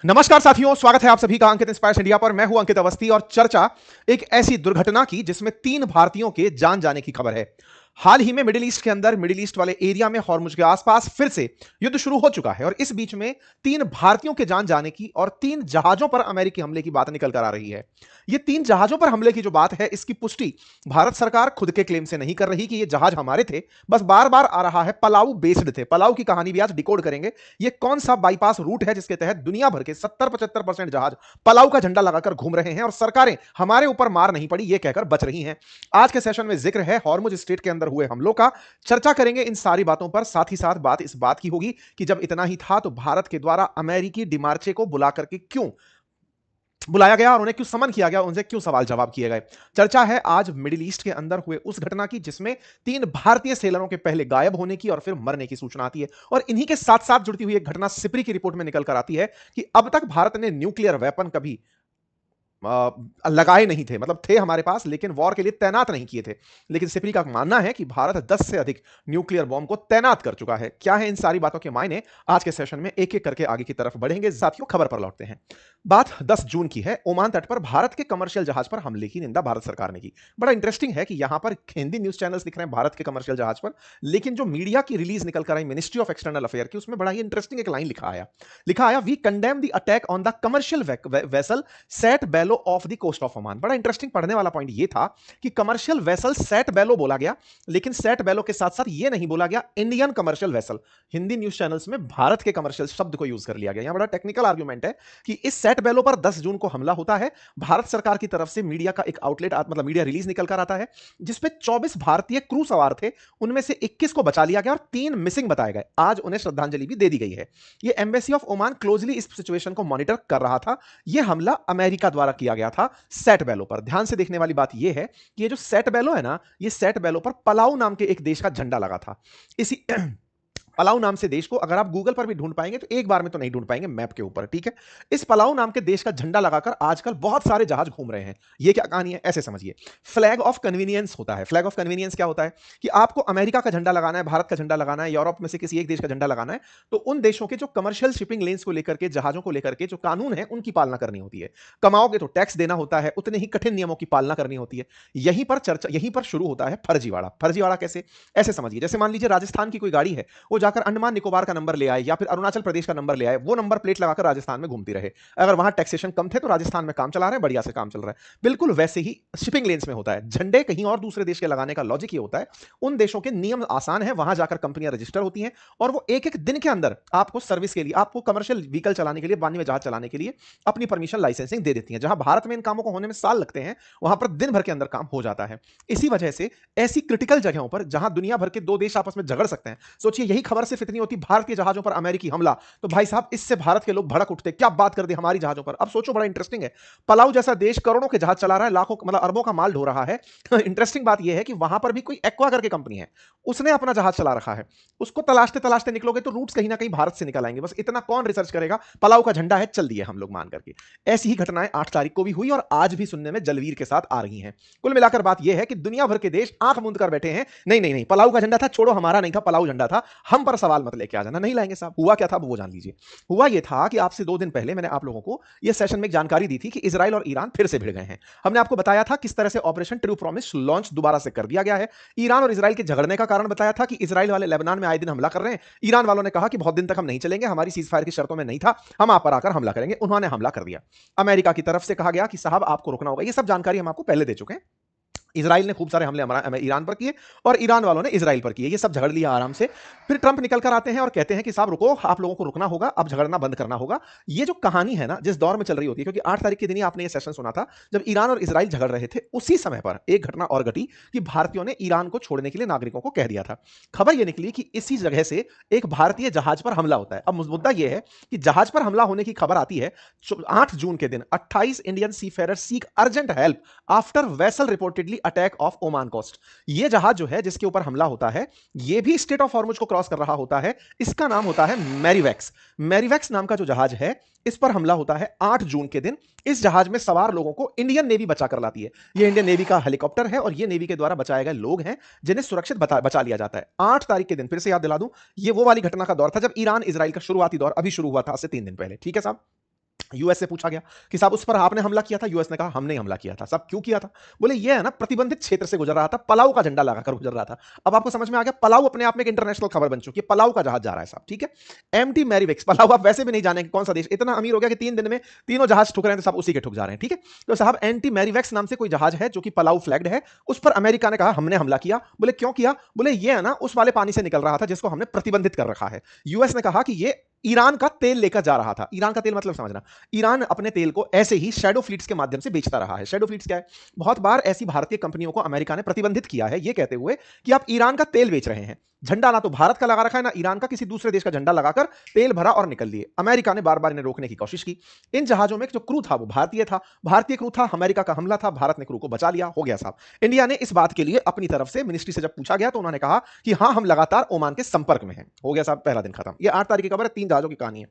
नमस्कार साथियों, स्वागत है आप सभी का अंकित इंस्पायर्स इंडिया पर। मैं हूं अंकित अवस्थी और चर्चा एक ऐसी दुर्घटना की जिसमें 3 भारतीयों के जान जाने की खबर है। हाल ही में मिडिल ईस्ट के अंदर, मिडिल ईस्ट वाले एरिया में, हॉर्मुज के आसपास फिर से युद्ध शुरू हो चुका है और इस बीच में 3 भारतीयों के जान जाने की और 3 जहाजों पर अमेरिकी हमले की बात निकल कर आ रही है। ये 3 जहाजों पर हमले की जो बात है, इसकी पुष्टि भारत सरकार खुद के क्लेम से नहीं कर रही कि ये जहाज हमारे थे। बस बार बार आ रहा है पलाऊ बेस्ड थे। पलाऊ की कहानी भी आज डिकोड करेंगे। ये कौन सा बाईपास रूट है जिसके तहत दुनिया भर के 70-75% जहाज पलाऊ का झंडा लगाकर घूम रहे हैं और सरकारें हमारे ऊपर मार नहीं पड़ी ये कहकर बच रही हैं। आज के सेशन में जिक्र है हॉर्मुज स्ट्रेट के अंदर हुए हमलों का। चर्चा करेंगे इन सारी बातों पर। साथ ही साथ बात इस बात की होगी कि जब इतना ही था तो भारत के द्वारा अमेरिकी डिमार्चे को बुला करके क्यों बुलाया गया और उन्हें क्यों समन किया गया, उनसे क्यों सवाल जवाब किए गए। चर्चा है आज मिडिल ईस्ट के अंदर हुए उस घटना की जिसमें 3 भारतीय सेलरों के पहले गायब होने की और फिर मरने की सूचना आती है। और इन्हीं के साथ साथ जुड़ती हुई एक घटना सिपरी की रिपोर्ट में निकल कर आती है कि अब तक भारत ने न्यूक्लियर वेपन कभी लगाए नहीं थे। मतलब थे हमारे पास लेकिन वॉर के लिए तैनात नहीं किए थे। लेकिन सिपरी का मानना है कि भारत 10 से अधिक न्यूक्लियर बॉम्ब को तैनात कर चुका है। क्या है इन सारी बातों के मायने, आज के सेशन में एक एक करके आगे की तरफ बढ़ेंगे। साथियों, खबर पर लौटते हैं। बात 10 जून की है। ओमान तट पर भारत के कमर्शियल जहाज पर हमले की निंदा भारत सरकार ने की। बड़ा इंटरेस्टिंग है कि यहां पर हिंदी न्यूज चैनल्स दिख रहे हैं भारत के कमर्शियल जहाज पर, लेकिन जो मीडिया की रिलीज निकल कर आई मिनिस्ट्री ऑफ एक्सटर्नल अफेयर की, उसमें बड़ा ही इंटरेस्टिंग एक लाइन लिखा आया, we condemn the attack on the commercial vessel set below off the coast of Oman. बड़ा इंटरेस्टिंग पढ़ने वाला पॉइंट ये था कि कमर्शियल वेसल सेट बेलो बोला गया, लेकिन सेट बेलो के साथ साथ ये नहीं बोला गया Indian commercial vessel. Hindi news channels में भारत के कमर्शियल शब्द को यूज कर लिया गया। यहां बड़ा टेक्निकल आर्गुमेंट है कि इस सेट बेलो पर 10 जून को हमला होता है। भारत सरकार की तरफ से मीडिया का एक आउटलेट, मतलब मीडिया रिलीज निकल कर आता है जिसपे 24 भारतीय क्रू सवार थे। उनमें से 21 को बचा लिया गया और 3 मिसिंग बताए गए। आज उन्हें श्रद्धांजलि भी दे दी गई है। ये एम्बेसी ऑफ ओमान क्लोजली इस सिचुएशन को मॉनिटर कर रहा था। यह हमला अमेरिका द्वारा किया गया था सेट बेलो पर। ध्यान से देखने वाली बात यह है कि ये जो सेट बेलो है ना, ये सेट बेलो पर पलाऊ नाम के एक देश का झंडा लगा था। इसी पलाऊ नाम से देश को अगर आप गूगल पर भी ढूंढ पाएंगे तो एक बार में तो नहीं ढूंढ पाएंगे मैप के ऊपर, ठीक है। इस पलाऊ नाम के देश का झंडा लगाकर आजकल बहुत सारे जहाज घूम रहे हैं। ये क्या कहानी है, ऐसे समझिए। फ्लैग ऑफ कन्वीनियंस होता है। फ्लैग ऑफ कन्वीनियंस क्या होता है कि आपको अमेरिका का झंडा लगाना है, भारत का झंडा लगाना है, यूरोप में से किसी एक देश का झंडा लगाना है, तो उन देशों के जो कमर्शियल शिपिंग लेन्स को लेकर के, जहाजों को लेकर के जो कानून है उनकी पालना करनी होती है। कमाओगे तो टैक्स देना होता है, उतने ही कठिन नियमों की पालना करनी होती है। यहीं पर शुरू होता है फर्जीवाड़ा। फर्जीवाड़ा कैसे, ऐसे समझिए। जैसे मान लीजिए राजस्थान की कोई गाड़ी है, वो जाकर अंडमान निकोबार का नंबर ले आए या फिर अरुणाचल प्रदेश का नंबर ले आए, वो नंबर प्लेट लगाकर राजस्थान में घूमती रहे। अगर वहां टैक्सेशन कम थे तो राजस्थान में काम चला रहे हैं, बढ़िया से काम चल रहा है। बिल्कुल वैसे ही शिपिंग लेन्स में होता है। झंडे कहीं और दूसरे देश के लगाने का लॉजिक ये होता है, उन देशों के नियम आसान है, वहां जाकर कंपनियां रजिस्टर होती हैं और वो एक एक दिन के अंदर आपको सर्विस के लिए, आपको कमर्शियल व्हीकल चलाने के लिए, पानी में जहाज चलाने के लिए अपनी परमिशन, लाइसेंसिंग दे देती हैं। जहां भारत में इन कामों को होने में साल लगते हैं, वहां पर दिन भर के अंदर काम हो जाता है। इसी वजह से ऐसी क्रिटिकल जगहों पर जहां दुनिया भर के 2 देश आपस में झगड़ सकते हैं, सोचिए यही खबर सिर्फ इतनी होती भारत के जहाजों पर अमेरिकी हमला, तो भाई साहब इससे भारत के लोग भड़क उठते, क्या बात कर दी हमारी जहाजों पर। अब सोचो, बड़ा इंटरेस्टिंग है। पलाऊ जैसा देश करोड़ों के जहाज चला रहा है, लाखों मतलब अरबों का माल ढो रहा है। इंटरेस्टिंग बात यह है कि वहां पर भी कोई एक्वा करके कंपनी है, उसने अपना जहाज चला रखा है। उसको तलाशते तलाशते निकलोगे तो रूट्स कहीं ना कहीं भारत से निकल आएंगे। बस इतना कौन रिसर्च करेगा, पलाऊ का झंडा है, चल दिए हम लोग मान करके। ऐसी ही घटनाएं 8 तारीख को भी हुई और आज भी सुनने में जलवीर के साथ आ रही हैं। कुल मिलाकर बात यह है कि दुनिया भर के देश आंख मूंद कर बैठे हैं। नहीं नहीं नहीं, पलाऊ का झंडा था, छोड़ो, हमारा नहीं था, पलाऊ झंडा था, हम पर सवाल मत लेके आ जाना। नहीं लाएंगे साहब। हुआ क्या था वो जान लीजिए। हुआ यह था कि आपसे 2 दिन पहले मैंने आप लोगों को यह सेशन में एक जानकारी दी थी कि इजराइल और ईरान फिर से भिड़ गए हैं। हमने आपको बताया था किस तरह से ऑपरेशन ट्रू प्रॉमिस लॉन्च दोबारा से कर दिया गया है। ईरान और इजराइल के झगड़ने का कारण बताया था कि इजराइल वाले लेबनान में आए दिन हमला कर रहे हैं। ईरान वालों ने कहा कि बहुत दिन तक हम नहीं चलेंगे, हमारी सीज फायर की शर्तों में नहीं था, हम आप पर आकर हमला करेंगे। उन्होंने हमला कर दिया। अमेरिका की तरफ से कहा गया कि साहब आपको रुकना होगा। ये सब जानकारी हम आपको पहले दे चुके हैं। इजराइल ने खूब सारे हमले ईरान पर किए और ईरान वालों ने इजराइल पर किए। ये सब झगड़ लिया आराम से। फिर ट्रंप निकल कर आते हैं और कहते हैं कि साहब रुको, आप लोगों को रुकना होगा, अब झगड़ना बंद करना होगा। ये जो कहानी है ना, जिस दौर में चल रही होती है, क्योंकि 8 तारीख के दिन ही आपने ये सेशन सुना था जब ईरान और इजराइल झगड़ रहे थे, उसी समय पर एक घटना और घटी कि भारतीयों ने ईरान को छोड़ने के लिए नागरिकों को कह दिया था। खबर यह निकली कि इसी जगह से एक भारतीय जहाज पर हमला होता है। अब मुद्दा यह है कि जहाज पर हमला होने की खबर आती है 8 जून के दिन। 28 Indian seafarer seek urgent help after vessel reportedly attack off Oman coast. ये जहाज जो है जिसके ऊपर हमला होता है, ये भी स्टेट ऑफ हॉर्मुज को क्रॉस कर रहा होता है। इसका नाम होता है मैरीवैक्स। मैरीवैक्स नाम का जो जहाज है, इस पर हमला होता है 8 जून के दिन। इस जहाज में सवार लोगों को इंडियन नेवी बचाकर लाती है। ये इंडियन नेवी का हेलीकॉप्टर है और ये नेवी के द्वारा बचाए गए लोग हैं जिन्हें सुरक्षित बचा लिया जाता है। 8 तारीख के दिन, फिर से याद दिला दूं, ये वो वाली घटना का दौर था जब ईरान इजराइल का शुरुआती दौर अभी शुरू हुआ था, आज से 3 दिन पहले, ठीक है साहब। यूएस से पूछा गया कि साहब उस पर आपने हमला किया था। यूएस ने कहा हमने हमला किया था। साहब क्यों किया था? बोले ये है ना, प्रतिबंधित क्षेत्र से गुजर रहा था, पलाऊ का झंडा लगाकर गुजर रहा था। अब आपको समझ में आ गया, पलाऊ अपने आप में एक इंटरनेशनल खबर बन चुकी है, पलाऊ का जहाज जा रहा है साहब, ठीक है। एमटी मैरीवेक्स, पलाऊ आप वैसे भी नहीं जाने कौन सा देश इतना अमीर हो गया कि 3 दिन में तीनों जहाज ठुक रहे हैं, तो साहब उसी के ठुक जा रहे हैं, ठीक है। तो साहब एंटी मैरीवेक्स नाम से कोई जहाज है जो कि पलाऊ फ्लैग्ड है, उस पर अमेरिका ने कहा हमने हमला किया। बोले क्यों किया? बोले ये है ना उस वाले पानी से निकल रहा था जिसको हमने प्रतिबंधित कर रखा है। यूएस ने कहा कि ये ईरान का तेल लेकर जा रहा था। ईरान का तेल मतलब समझना, ईरान अपने तेल को ऐसे ही शैडो फ्लीट्स के माध्यम से बेचता रहा है। शैडो फ्लीट्स क्या है? बहुत बार ऐसी भारतीय कंपनियों को अमेरिका ने प्रतिबंधित किया है, यह कहते हुए कि आप ईरान का तेल बेच रहे हैं। झंडा ना तो भारत का लगा रखा है ना ईरान का, किसी दूसरे देश का झंडा लगाकर तेल भरा और निकल लिए। अमेरिका ने बार बार इन्हें रोकने की कोशिश की। इन जहाजों में जो क्रू था वो भारतीय था, भारतीय क्रू था, अमेरिका का हमला था, भारत ने क्रू को बचा लिया, हो गया साहब। इंडिया ने इस बात के लिए अपनी तरफ से मिनिस्ट्री से जब पूछा गया तो उन्होंने कहा कि हाँ हम लगातार ओमान के संपर्क में हैं, हो गया साहब, पहला दिन खत्म। ये 8 तारीख की खबर है, 3 जहाजों की कहानी है।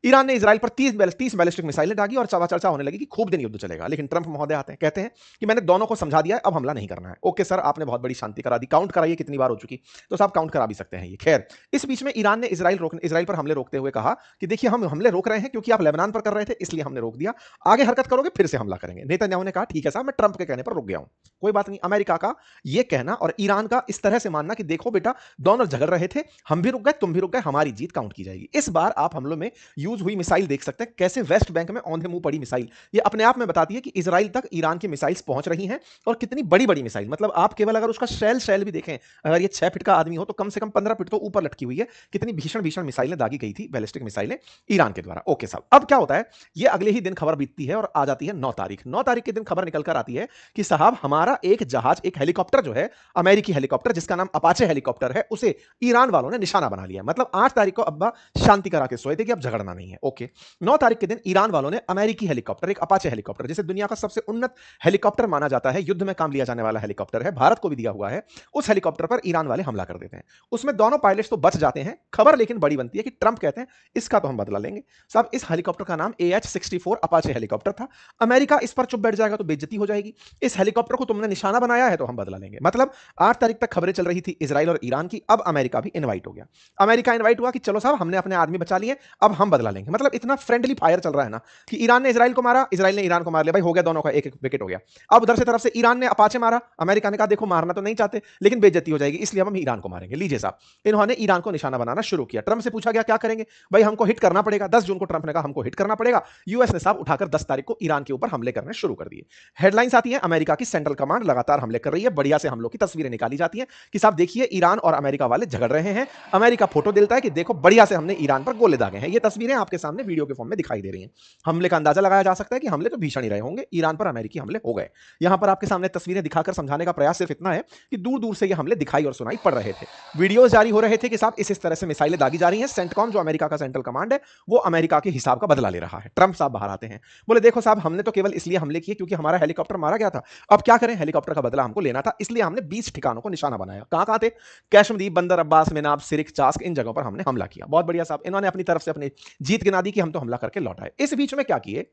ईरान ने इजराइल पर 30 बैलिस्टिक मिसाइलें दागी और चर्चा होने लगी कि खूब दिन युद्ध चलेगा। लेकिन ट्रंप महोदय आते हैं, कहते हैं कि मैंने दोनों को समझा दिया है, अब हमला नहीं करना है। ओके सर, आपने बहुत बड़ी शांति करा दी, काउंट कराइए कितनी बार हो चुकी, तो साहब काउंट करा भी सकते हैं ये। खैर, इस बीच में ईरान ने इजराइल पर हमले रोकते हुए कहा कि देखिए हम हमले रोक रहे हैं क्योंकि आप लेबनान पर कर रहे थे, इसलिए हमने रोक दिया, आगे हरकत करोगे फिर से हमला करेंगे। नेतन्याहू ने कहा ठीक है साहब, मैं ट्रंप के कहने पर रुक गया हूं, कोई बात नहीं। अमेरिका का यह कहना और ईरान का इस तरह से मानना कि देखो बेटा दोनों झगड़ रहे थे, हम भी रुक गए तुम भी रुक गए, हमारी जीत काउंट की जाएगी। इस बार आप हमलों में यूज हुई मिसाइल देख सकते हैं, कैसे वेस्ट बैंक में औंधे मुंह पड़ी मिसाइल, ये अपने आप में बताती है कि इजराइल तक ईरान की मिसाइल्स पहुंच रही हैं, और कितनी बड़ी बड़ी मिसाइल। मतलब आप केवल अगर उसका शेल भी देखें, अगर ये 6 फीट का आदमी हो तो कम से कम 15 फीट तो ऊपर लटकी हुई है। कितनी भीषण भीषण मिसाइलें दागी गई थी, बैलिस्टिक मिसाइलें ईरान के द्वारा। ओके साहब, अब क्या होता है, ये अगले ही दिन खबर बीतती है और आ जाती है 9 तारीख। 9 तारीख के दिन खबर निकल कर आती है कि साहब हमारा एक जहाज, एक हेलीकॉप्टर जो है, अमेरिकी हेलीकॉप्टर जिसका नाम अपाचे हेलीकॉप्टर है, उसे ईरान वालों ने निशाना बना लिया। मतलब 8 तारीख को अब्बा शांति करा के सोए थे कि अब झगड़ना नहीं है। ओके, 9 तारीख के दिन ईरान वालों ने अमेरिकी हेलीकॉप्टर, एक अपाचे हेलीकॉप्टर जिसे दुनिया का सबसे उन्नत हेलीकॉप्टर माना जाता है, युद्ध में काम लिया जाने वाला हेलीकॉप्टर है, भारत को भी दिया हुआ है, उस हेलीकॉप्टर पर ईरान वाले हमला कर देते हैं। उसमें दोनों पायलट्स तो बच जाते हैं। खबर लेकिन बड़ी बनती है कि ट्रंप कहते हैं इसका तो हम बदला लेंगे। साहब इस हेलीकॉप्टर का नाम AH-64 अपाचे हेलीकॉप्टर था। अमेरिका इस पर चुप बैठ जाएगा तो बेइज्जती हो जाएगी, इस हेलीकॉप्टर को तुमने निशाना बनाया है तो हम बदला लेंगे। मतलब 8 तारीख तक खबरें चल रही थी इजराइल और ईरान की, अब अमेरिका भी इनवाइट हो गया। अमेरिका इनवाइट हुआ कि चलो साहब हमने अपने आदमी बचा लिए, अब हम बदला लेंगे। मतलब इतना फ्रेंडली फायर चल रहा है ना कि ईरान ने इजराइल को मारा, इजराइल ने ईरान को मार लिया, भाई हो गया, दोनों का एक एक विकेट हो गया। अब उधर से तरफ से ईरान ने अपाचे मारा, अमेरिका ने कहा देखो मारना तो नहीं चाहते लेकिन बेइज्जती हो जाएगी इसलिए हम ईरान को मारेंगे। लीजिए साहब, इन्होंने ईरान को निशाना बनाना शुरू किया। ट्रंप से पूछा गया क्या करेंगे, भाई हमको हिट करना पड़ेगा। 10 जून को ट्रंप ने कहा हमको हिट करना पड़ेगा। यूएस ने साहब उठाकर 10 तारीख को ईरान के ऊपर हमले करने शुरू कर दिए। हेडलाइंस आती है, अमेरिका की सेंट्रल कमांड लगातार हमले कर रही है, बढ़िया से हमलों की तस्वीरें निकाली जाती हैं कि साहब देखिए ईरान और अमेरिका वाले झगड़ रहे हैं। अमेरिका फोटो देता है कि देखो बढ़िया से हमने ईरान पर गोले दागे हैं। ये तस्वीरें आपके सामने वीडियो के फॉर्म में दिखाई दे रही हैं। हमले का अंदाजा लगाया जा सकता है कि हमले तो भीषण ही रहे होंगे, ईरान पर अमेरिकी हमले हो गए। यहां पर आपके सामने तस्वीरें दिखाकर समझाने का प्रयास सिर्फ इतना है कि दूर दूर से ये हमले दिखाई और सुनाई पड़ रहे थे। वीडियोस जारी हो रहे थे कि साहब इस तरह से मिसाइलें दागी जा रही हैं। सेंटकॉम जो अमेरिका का सेंट्रल कमांड है वो अमेरिका के हिसाब का बदला ले रहा है। ट्रंप साहब बाहर आते हैं, बोले देखो साहब हमने तो केवल इसलिए हमले किए क्योंकि हमारा हेलीकॉप्टर मारा गया था, अब क्या करें, हेलीकॉप्टर का बदला हमको लेना था, इसलिए हमने 20 ठिकानों को निशाना बनाया। कहां कहां थे? कैशमदीप, बंदर अब्बास, मेनाब, सिरिक, चास्क, इन जगहों पर हमने हमला किया। बहुत बढ़िया साहब, इन्होंने अपनी तरफ से अपनी जीत गिना दी कि हम तो हमला करके लौट आए। इस बीच में क्या किए,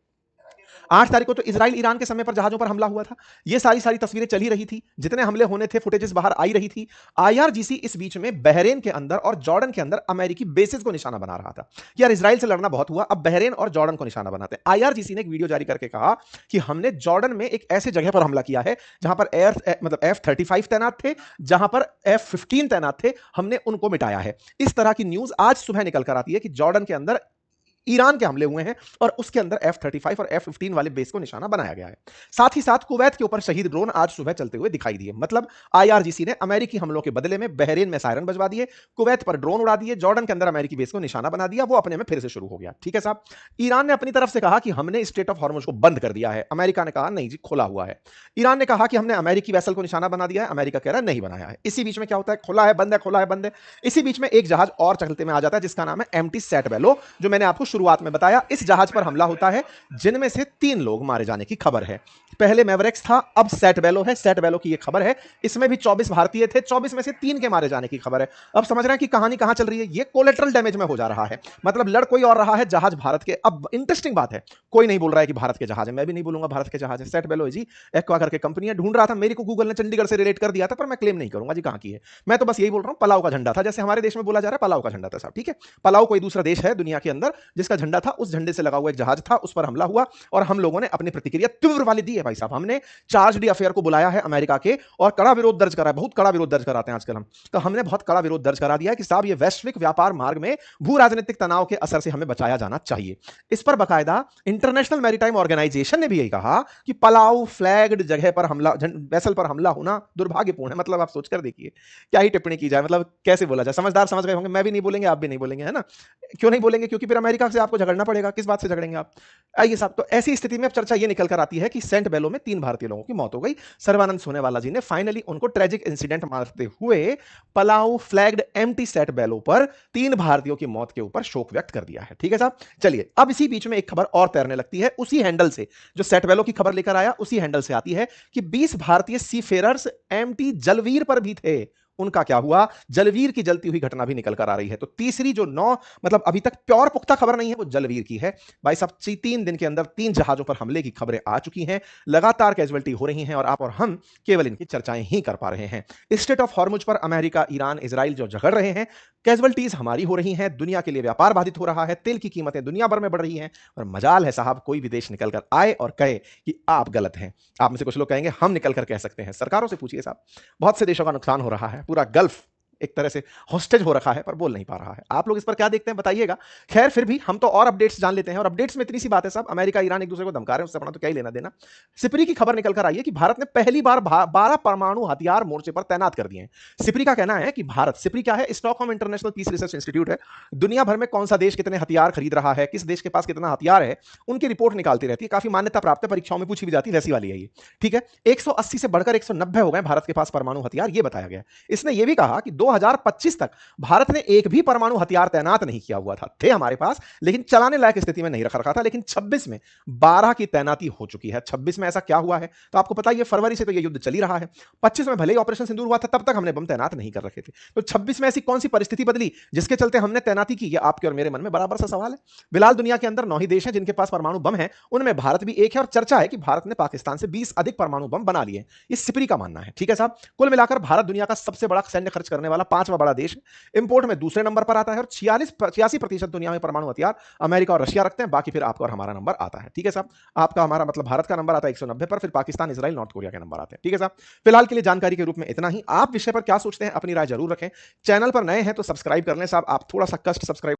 8 तारीख को तो इजराइल ईरान के समय पर जहाजों पर हमला हुआ था। ये सारी तस्वीरें चली रही थी, जितने हमले होने थे फुटेजेस बाहर आई रही थी। आईआरजीसी इस बीच में बहरेन के अंदर और जॉर्डन के अंदर अमेरिकी बेसिस को निशाना बना रहा था। यार इजराइल से लड़ना बहुत हुआ, अब बहरेन और जॉर्डन को निशाना बनाते हैं। आईआरजीसी ने एक वीडियो जारी करके कहा कि हमने जॉर्डन में एक ऐसे जगह पर हमला किया है जहां पर F-35 तैनात थे, जहां पर F-15 तैनात थे, हमने उनको मिटाया है। इस तरह की न्यूज आज सुबह निकल कर आती है कि जॉर्डन के अंदर ईरान के हमले हुए हैं और उसके अंदर F-35 और F-15 वाले बेस को निशाना बनाया गया है। साथ ही साथ कुवैत के ऊपर शहीद ड्रोन आज सुबह चलते हुए दिखाई दिए। मतलब आईआरजीसी ने अमेरिकी हमलों के बदले में बहरेन में सायरन बजवा दिए, कुवैत पर ड्रोन उड़ा दिए, जॉर्डन के अंदर अमेरिकी बेस को निशाना बना दिया। वो अपने में फिर से शुरू हो गया। ठीक है साहब, ईरान ने अपनी तरफ से कहा कि हमने स्ट्रेट ऑफ हॉर्मुज को बंद कर दिया है, अमेरिका ने कहा नहीं जी खुला हुआ है। ईरान ने कहा कि हमने अमेरिकी वेसल को निशाना बना दिया है, अमेरिका कह रहा है नहीं बनाया है। इसी बीच में क्या होता है, खुला है बंद है, खुला है बंद है। इसी बीच में एक जहाज और चलते में आ जाता है जिसका नाम है एमटी सैटबेलो, जो मैंने आपको शुरुआत में बताया। इस जहाज पर हमला होता है जिनमें से 3 लोग मारे जाने की खबर है। पहले मैवरिक्स था, अब सैटबेलो है। सैटबेलो की यह खबर है, इसमें भी 24 भारतीय थे, 24 में से 3 के मारे जाने की खबर है। अब समझ रहे हैं कि कहानी कहां चल रही है, ये कोलेटरल डैमेज में हो जा रहा है, मतलब लड़ कोई और रहा है, जहाज भारत के। अब इंटरेस्टिंग बात है, कोई नहीं बोल रहा है कि भारत के जहाज है, मैं भी नहीं बोलूंगा भारत के जहाज है। सैटबेलो जी एक्वा करके कंपनी है, ढूंढ रहा था, मेरे को गूगल ने चंडीगढ़ से रिलेट कर दिया था, पर मैं क्लेम नहीं करूंगा जी कहां की है। मैं तो बस यही बोल रहा हूं पलाऊ का झंडा था, जैसे हमारे देश में बोला जा रहा है पलाऊ का झंडा था साहब। ठीक है, पलाऊ कोई दूसरा देश है दुनिया के अंदर जिसके जिसका झंडा था उस झंडे से लगा हुआ एक जहाज था, उस पर हमला हुआ और हम लोगों ने अपनी प्रतिक्रिया तीव्र वाली दी है भाई साहब। हमने चार्ज डी अफेयर को बुलाया है अमेरिका के और कड़ा विरोध दर्ज करा है, बहुत कड़ा विरोध दर्ज कराते हैं आजकल हम। तो हमने बहुत कड़ा विरोध दर्ज करा दिया है कि साहब ये वैश्विक व्यापार मार्ग में भू राजनीतिक तनाव के असर से हमें बचाया जाना चाहिए। इस पर बकायदा इंटरनेशनल मैरीटाइम ऑर्गेनाइजेशन ने भी यही कहा कि पलाऊ फ्लैग्ड जगह पर हमला, वेसल पर हमला होना दुर्भाग्यपूर्ण है। मतलब आप सोचकर देखिए क्या ही टिप्पणी की जाए, मतलब कैसे बोला जाए। समझदार समझ गए होंगे, मैं भी नहीं बोलेंगे, आप भी नहीं बोलेंगे, है ना? क्यों नहीं बोलेंगे? क्योंकि फिर अमेरिका से आपको झगड़ना पड़ेगा। किस बात से झगड़ेंगे आप? आइए साहब, तो ऐसी स्थिति में अब चर्चा ये निकल कर आती है कि सेंट बेलो में 3 भारतीय लोगों की मौत हो गई। सर्बानंद सोनेवाला जी ने फाइनली उनको ट्रेजिक इंसिडेंट मानते हुए पलाऊ फ्लैग्ड एम्प्टी सेंट बेलो पर 3 भारतीयों की मौत के ऊपर शोक व्यक्त कर दिया है। ठीक है साहब? चलिए, अब इसी बीच में एक खबर और तैरने लगती है उसी हैंडल से, जो सेंट बेलो की खबर लेकर आया उसी हैंडल से आती है कि 20 भारतीय सीफेरर्स एम्प्टी जलवीर पर भी थे। उनका क्या हुआ? जलवीर की जलती हुई घटना भी निकल कर आ रही है। तो तीसरी जो 9 मतलब अभी तक प्योर पुख्ता खबर नहीं है, वो जलवीर की है। भाई साहब, 3 दिन के अंदर 3 जहाजों पर हमले की खबरें आ चुकी हैं, लगातार कैजुअल्टी हो रही हैं और आप और हम केवल इनकी चर्चाएं ही कर पा रहे हैं। स्ट्रेट ऑफ हॉर्मुज पर अमेरिका, ईरान, इजराइल जो झगड़ रहे हैं, कैजुअल्टीज हमारी हो रही हैं, दुनिया के लिए व्यापार बाधित हो रहा है, तेल की कीमतें दुनिया भर में बढ़ रही हैं और मजाल है साहब कोई भी देश निकल कर आए और कहे कि आप गलत हैं। आप में से कुछ लोग कहेंगे हम निकल कर कह सकते हैं, सरकारों से पूछिए साहब। बहुत से देशों का नुकसान हो रहा है, पूरा गल्फ एक तरह से हॉस्टेज हो रखा है पर बोल नहीं पा रहा है। आप लोग इस पर क्या देखते हैं बताइएगा। खैर फिर भी हम तो और अपडेट्स जान लेते हैं और अपडेट्स में इतनी सी बात है साहब, अमेरिका ईरान एक दूसरे को धमका रहे हैं, उससे अपना तो क्या ही लेना देना। सिपरी की खबर निकल कर आई है कि भारत ने पहली बार 12 परमाणु हथियार मोर्चे पर तैनात कर दिए हैं। सिपरी का कहना है कि भारत, सिपरी क्या है? Stockholm International Peace Research Institute है, दुनिया भर में कौन सा देश कितने हथियार खरीद रहा है, किस देश के पास कितना हथियार है, उनकी रिपोर्ट निकालती रहती है। काफी मान्यता प्राप्त है, परीक्षाओं में पूछी भी जाती है, वैसी वाली है ये। ठीक है, 180 से बढ़कर 190 हो गए भारत के पास परमाणु हथियार, ये बताया गया। इसने ये भी कहा कि 2025 तक भारत ने एक भी परमाणु हथियार तैनात नहीं किया हुआ था, थे हमारे पास लेकिन चलाने लायक स्थिति में नहीं रखा था। लेकिन 26 में 12 की तैनाती हो चुकी है। 26 में ऐसा क्या हुआ है? तो आपको पता है, फरवरी से तो ये युद्ध चल ही रहा है। 25 में भले ही ऑपरेशन सिंदूर हुआ था, तब तक हमने बम तैनात नहीं कर रखे थे। तो 26 में ऐसी कौन सी परिस्थिति बदली जिसके चलते हमने तैनाती की? ये आपके और मेरे मन में बराबर सा सवाल है। फिलहाल दुनिया के अंदर 9 ही देश हैं जिनके पास परमाणु बम है, उनमें भारत भी एक है और चर्चा है कि भारत ने पाकिस्तान से 20 अधिक परमाणु बम बना लिए। ये सिपरी का मानना है। ठीक है साहब, कुल मिलाकर भारत दुनिया का सबसे बड़ा सैन्य खर्च करने वाला 5वां बड़ा देश है। इंपोर्ट में दूसरे नंबर पर आता है और 86% दुनिया में परमाणु हथियार अमेरिका और रशिया रखते हैं। बाकी फिर आपका और हमारा नंबर आता है। ठीक है साहब, आपका हमारा मतलब भारत का नंबर आता है 190 पर, फिर पाकिस्तान, इजराइल, नॉर्थ कोरिया के नंबर आते हैं। ठीक है साहब, फिलहाल के लिए जानकारी के रूप में इतना ही। आप विषय पर क्या सोचते हैं अपनी राय जरूर रखें। चैनल पर नए हैं तो सब्सक्राइब कर लें साहब, आप थोड़ा सा कष्ट सब्सक्राइब